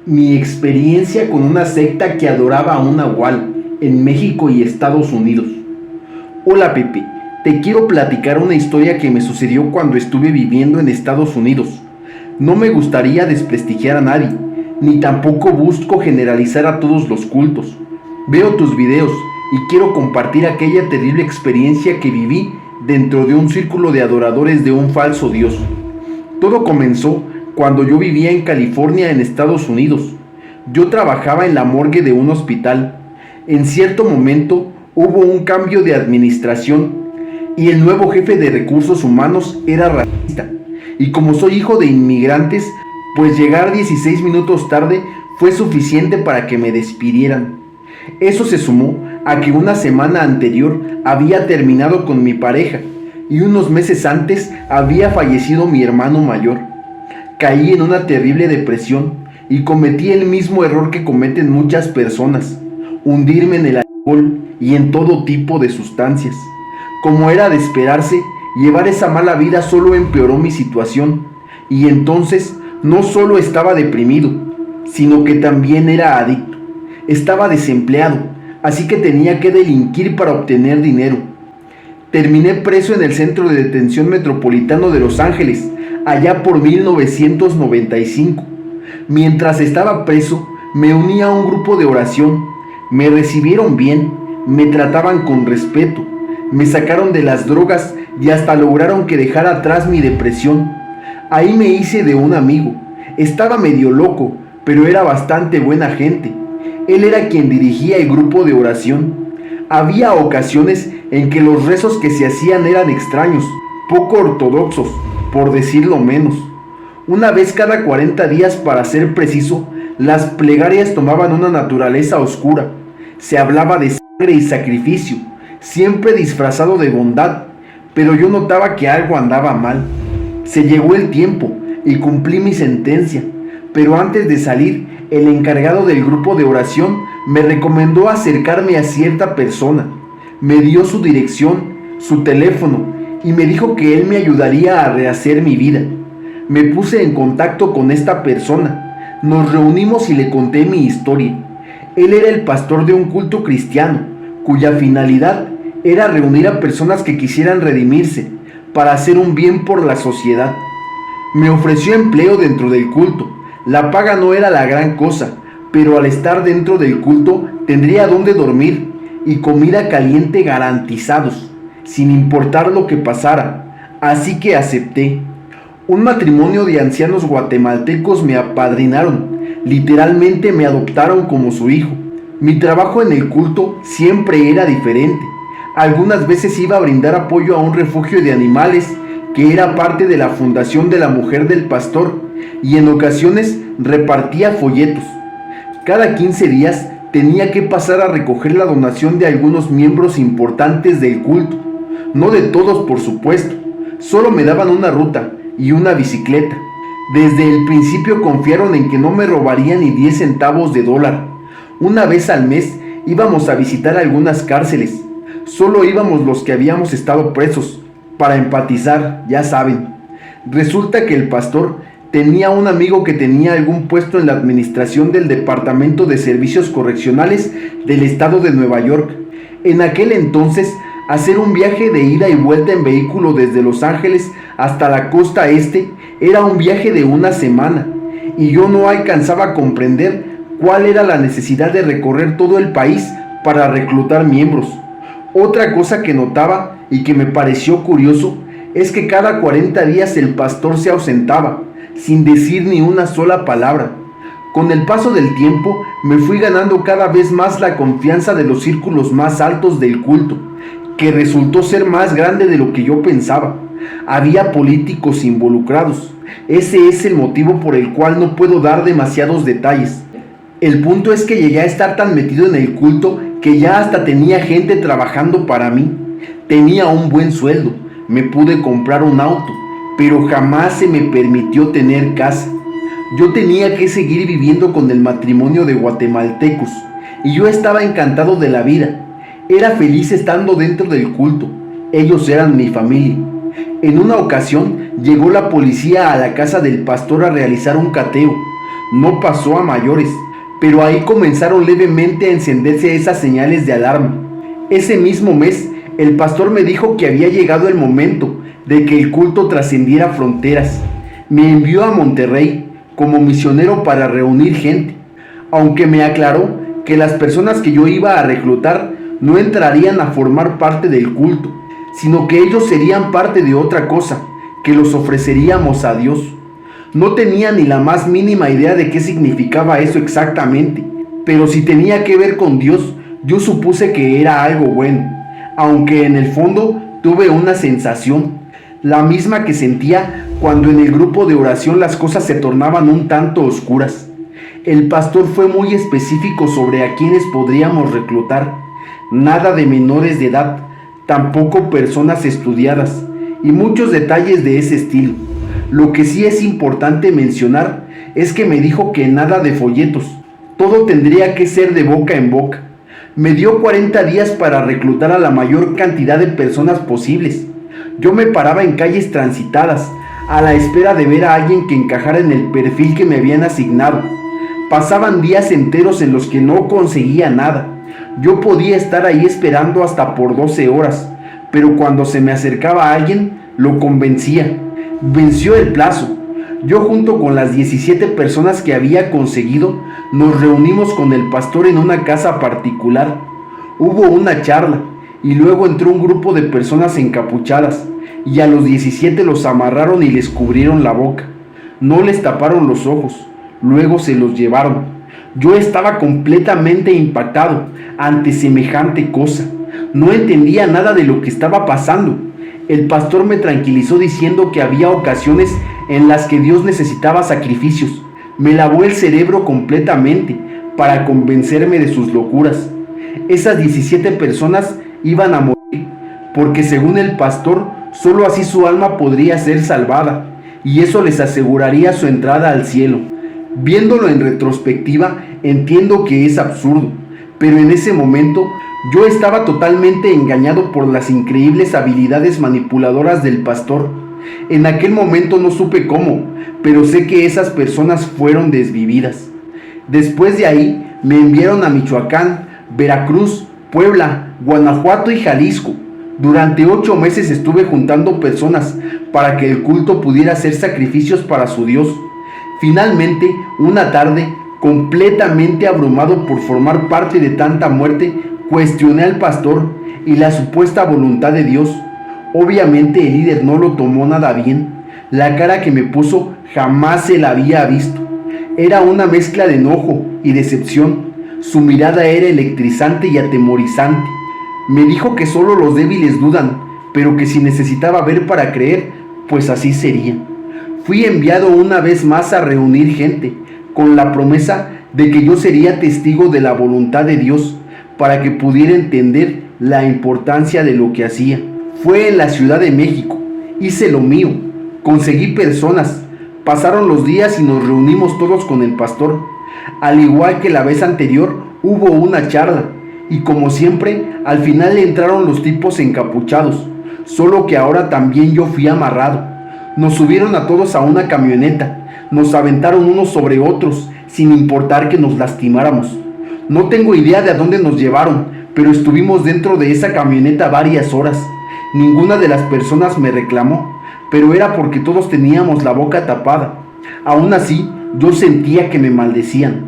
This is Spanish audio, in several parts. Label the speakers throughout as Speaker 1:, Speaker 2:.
Speaker 1: Mi experiencia con una secta que adoraba a un nahual en México y Estados Unidos. Hola Pepe, te quiero platicar una historia que me sucedió cuando estuve viviendo en Estados Unidos. No me gustaría desprestigiar a nadie, ni tampoco busco generalizar a todos los cultos. Veo tus videos y quiero compartir aquella terrible experiencia que viví dentro de un círculo de adoradores de un falso dios. Todo comenzó cuando yo vivía en California, en Estados Unidos. Yo trabajaba en la morgue de un hospital. En cierto momento hubo un cambio de administración y el nuevo jefe de recursos humanos era racista. Y como soy hijo de inmigrantes, pues llegar 16 minutos tarde fue suficiente para que me despidieran. Eso se sumó a que una semana anterior había terminado con mi pareja y unos meses antes había fallecido mi hermano mayor. Caí en una terrible depresión y cometí el mismo error que cometen muchas personas: hundirme en el alcohol y en todo tipo de sustancias. Como era de esperarse, llevar esa mala vida solo empeoró mi situación, y entonces no solo estaba deprimido, sino que también era adicto. Estaba desempleado, así que tenía que delinquir para obtener dinero. Terminé preso en el Centro de Detención Metropolitano de Los Ángeles, allá por 1995. Mientras estaba preso, me uní a un grupo de oración. Me recibieron bien, me trataban con respeto, me sacaron de las drogas y hasta lograron que dejara atrás mi depresión. Ahí me hice de un amigo. Estaba medio loco, pero era bastante buena gente. Él era quien dirigía el grupo de oración. Había ocasiones en que los rezos que se hacían eran extraños, poco ortodoxos, por decirlo menos. Una vez cada 40 días, para ser preciso, las plegarias tomaban una naturaleza oscura. Se hablaba de sangre y sacrificio, siempre disfrazado de bondad, pero yo notaba que algo andaba mal. Se llegó el tiempo y cumplí mi sentencia, pero antes de salir, el encargado del grupo de oración me recomendó acercarme a cierta persona. Me dio su dirección, su teléfono, y me dijo que él me ayudaría a rehacer mi vida. Me puse en contacto con esta persona. Nos reunimos y le conté mi historia. Él era el pastor de un culto cristiano, cuya finalidad era reunir a personas que quisieran redimirse para hacer un bien por la sociedad. Me ofreció empleo dentro del culto. La paga no era la gran cosa, pero al estar dentro del culto tendría dónde dormir y comida caliente garantizados, sin importar lo que pasara. Así que acepté. Un matrimonio de ancianos guatemaltecos me apadrinaron, literalmente me adoptaron como su hijo. Mi trabajo en el culto siempre era diferente. Algunas veces iba a brindar apoyo a un refugio de animales que era parte de la fundación de la mujer del pastor, y en ocasiones repartía folletos. Cada 15 días tenía que pasar a recoger la donación de algunos miembros importantes del culto. No de todos, por supuesto. Solo me daban una ruta y una bicicleta. Desde el principio confiaron en que no me robaría ni 10 centavos de dólar. Una vez al mes íbamos a visitar algunas cárceles. Solo íbamos los que habíamos estado presos, para empatizar, ya saben. Resulta que el pastor tenía un amigo que tenía algún puesto en la administración del Departamento de Servicios Correccionales del estado de Nueva York. En aquel entonces, hacer un viaje de ida y vuelta en vehículo desde Los Ángeles hasta la costa este era un viaje de una semana, y yo no alcanzaba a comprender cuál era la necesidad de recorrer todo el país para reclutar miembros. Otra cosa que notaba y que me pareció curioso es que cada 40 días el pastor se ausentaba, sin decir ni una sola palabra. Con el paso del tiempo me fui ganando cada vez más la confianza de los círculos más altos del culto, que resultó ser más grande de lo que yo pensaba. Había políticos involucrados. Ese es el motivo por el cual no puedo dar demasiados detalles. El punto es que llegué a estar tan metido en el culto que ya hasta tenía gente trabajando para mí. Tenía un buen sueldo, me pude comprar un auto, pero jamás se me permitió tener casa. Yo tenía que seguir viviendo con el matrimonio de guatemaltecos, y yo estaba encantado de la vida. Era feliz estando dentro del culto. Ellos eran mi familia. En una ocasión llegó la policía a la casa del pastor a realizar un cateo. No pasó a mayores, pero ahí comenzaron levemente a encenderse esas señales de alarma. Ese mismo mes, el pastor me dijo que había llegado el momento de que el culto trascendiera fronteras. Me envió a Monterrey como misionero para reunir gente, aunque me aclaró que las personas que yo iba a reclutar no entrarían a formar parte del culto, sino que ellos serían parte de otra cosa, que los ofreceríamos a Dios. No tenía ni la más mínima idea de qué significaba eso exactamente, pero si tenía que ver con Dios, yo supuse que era algo bueno, aunque en el fondo tuve una sensación, la misma que sentía cuando en el grupo de oración las cosas se tornaban un tanto oscuras. El pastor fue muy específico sobre a quienes podríamos reclutar. Nada de menores de edad, tampoco personas estudiadas, y muchos detalles de ese estilo. Lo que sí es importante mencionar es que me dijo que nada de folletos, todo tendría que ser de boca en boca. Me dio 40 días para reclutar a la mayor cantidad de personas posibles. Yo me paraba en calles transitadas, a la espera de ver a alguien que encajara en el perfil que me habían asignado. Pasaban días enteros en los que no conseguía nada. Yo podía estar ahí esperando hasta por 12 horas, pero cuando se me acercaba a alguien, lo convencía. Venció el plazo. Yo junto con las 17 personas que había conseguido, nos reunimos con el pastor en una casa particular. Hubo una charla y luego entró un grupo de personas encapuchadas y a los 17 los amarraron y les cubrieron la boca. No les taparon los ojos, luego se los llevaron. Yo estaba completamente impactado ante semejante cosa. No entendía nada de lo que estaba pasando. El pastor me tranquilizó diciendo que había ocasiones en las que Dios necesitaba sacrificios. Me lavó el cerebro completamente para convencerme de sus locuras. Esas 17 personas iban a morir, porque según el pastor, solo así su alma podría ser salvada, y eso les aseguraría su entrada al cielo. Viéndolo en retrospectiva, entiendo que es absurdo, pero en ese momento yo estaba totalmente engañado por las increíbles habilidades manipuladoras del pastor. En aquel momento no supe cómo, pero sé que esas personas fueron desvividas. Después de ahí me enviaron a Michoacán, Veracruz, Puebla, Guanajuato y Jalisco. Durante 8 meses estuve juntando personas para que el culto pudiera hacer sacrificios para su Dios. Finalmente, una tarde, completamente abrumado por formar parte de tanta muerte, cuestioné al pastor y la supuesta voluntad de Dios. Obviamente el líder no lo tomó nada bien. La cara que me puso jamás se la había visto. Era una mezcla de enojo y decepción. Su mirada era electrizante y atemorizante. Me dijo que solo los débiles dudan, pero que si necesitaba ver para creer, pues así sería. Fui enviado una vez más a reunir gente, con la promesa de que yo sería testigo de la voluntad de Dios, para que pudiera entender la importancia de lo que hacía. Fue en la Ciudad de México, hice lo mío, conseguí personas, pasaron los días y nos reunimos todos con el pastor. Al igual que la vez anterior, hubo una charla, y como siempre, al final entraron los tipos encapuchados, solo que ahora también yo fui amarrado. Nos subieron a todos a una camioneta, nos aventaron unos sobre otros, sin importar que nos lastimáramos. No tengo idea de a dónde nos llevaron, pero estuvimos dentro de esa camioneta varias horas. Ninguna de las personas me reclamó, pero era porque todos teníamos la boca tapada. Aún así, yo sentía que me maldecían.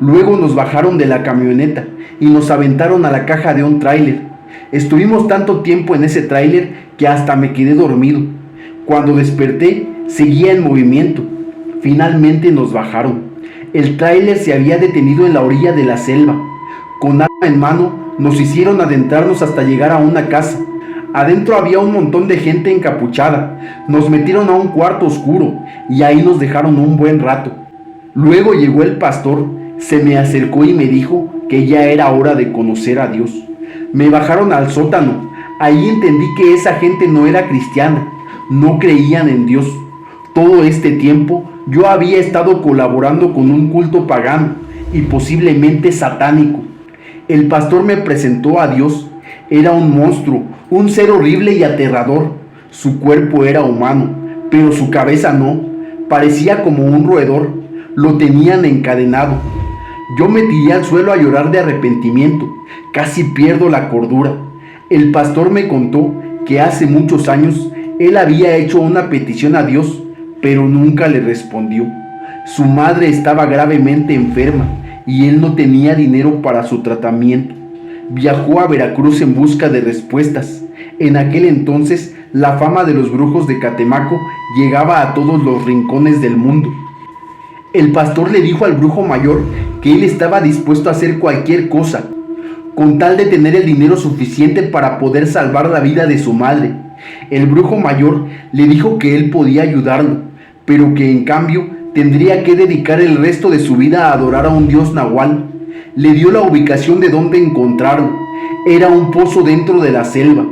Speaker 1: Luego nos bajaron de la camioneta y nos aventaron a la caja de un tráiler. Estuvimos tanto tiempo en ese tráiler que hasta me quedé dormido. Cuando desperté, seguía en movimiento. Finalmente nos bajaron. El tráiler se había detenido en la orilla de la selva. Con arma en mano, nos hicieron adentrarnos hasta llegar a una casa. Adentro había un montón de gente encapuchada. Nos metieron a un cuarto oscuro y ahí nos dejaron un buen rato. Luego llegó el pastor, se me acercó y me dijo que ya era hora de conocer a Dios. Me bajaron al sótano. Ahí entendí que esa gente no era cristiana, no creían en Dios. Todo este tiempo yo había estado colaborando con un culto pagano y posiblemente satánico. El pastor me presentó a Dios. Era un monstruo, un ser horrible y aterrador. Su cuerpo era humano, pero su cabeza no. Parecía como un roedor. Lo tenían encadenado. Yo me tiré al suelo a llorar de arrepentimiento. Casi pierdo la cordura. El pastor me contó que hace muchos años él había hecho una petición a Dios, pero nunca le respondió. Su madre estaba gravemente enferma y él no tenía dinero para su tratamiento. Viajó a Veracruz en busca de respuestas. En aquel entonces, la fama de los brujos de Catemaco llegaba a todos los rincones del mundo. El pastor le dijo al brujo mayor que él estaba dispuesto a hacer cualquier cosa, con tal de tener el dinero suficiente para poder salvar la vida de su madre. El brujo mayor le dijo que él podía ayudarlo, pero que en cambio tendría que dedicar el resto de su vida a adorar a un dios nahual. Le dio la ubicación de donde encontrarlo. Era un pozo dentro de la selva.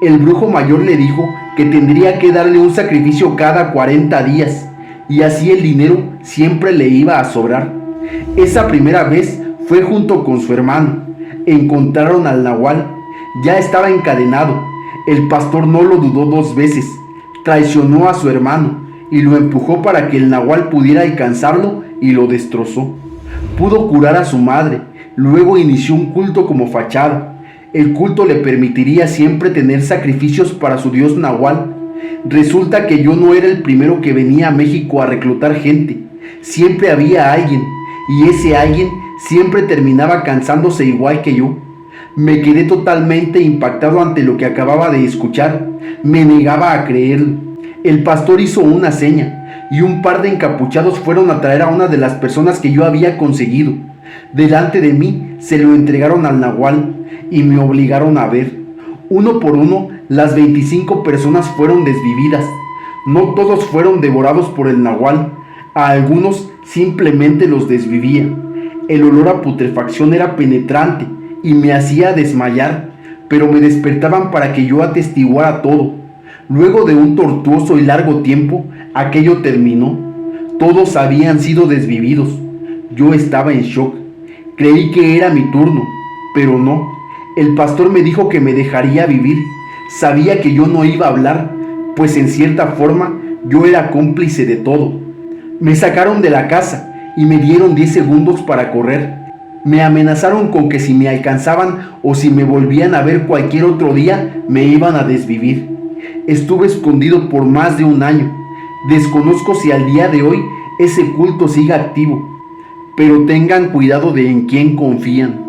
Speaker 1: El brujo mayor le dijo que tendría que darle un sacrificio cada 40 días, y así el dinero siempre le iba a sobrar. Esa primera vez fue junto con su hermano. Encontraron al nahual. Ya estaba encadenado. El pastor no lo dudó 2 veces. Traicionó a su hermano y lo empujó para que el nahual pudiera alcanzarlo y lo destrozó. Pudo curar a su madre. Luego inició un culto como fachada. El culto le permitiría siempre tener sacrificios para su dios nahual. Resulta que yo no era el primero que venía a México a reclutar gente. Siempre había alguien, y ese alguien siempre terminaba cansándose igual que yo. Me quedé totalmente impactado ante lo que acababa de escuchar. Me negaba a creerlo. El pastor hizo una seña, y un par de encapuchados fueron a traer a una de las personas que yo había conseguido. Delante de mí se lo entregaron al nahual, y me obligaron a ver. Uno por uno, las 25 personas fueron desvividas. No todos fueron devorados por el nahual. A algunos simplemente los desvivía. El olor a putrefacción era penetrante y me hacía desmayar, pero me despertaban para que yo atestiguara todo. Luego de un tortuoso y largo tiempo, aquello terminó. Todos habían sido desvividos. Yo estaba en shock. Creí que era mi turno, pero no. El pastor me dijo que me dejaría vivir. Sabía que yo no iba a hablar, pues en cierta forma yo era cómplice de todo. Me sacaron de la casa y me dieron 10 segundos para correr. Me amenazaron con que si me alcanzaban o si me volvían a ver cualquier otro día, me iban a desvivir. Estuve escondido por más de 1 año. Desconozco si al día de hoy ese culto siga activo, pero tengan cuidado de en quién confían.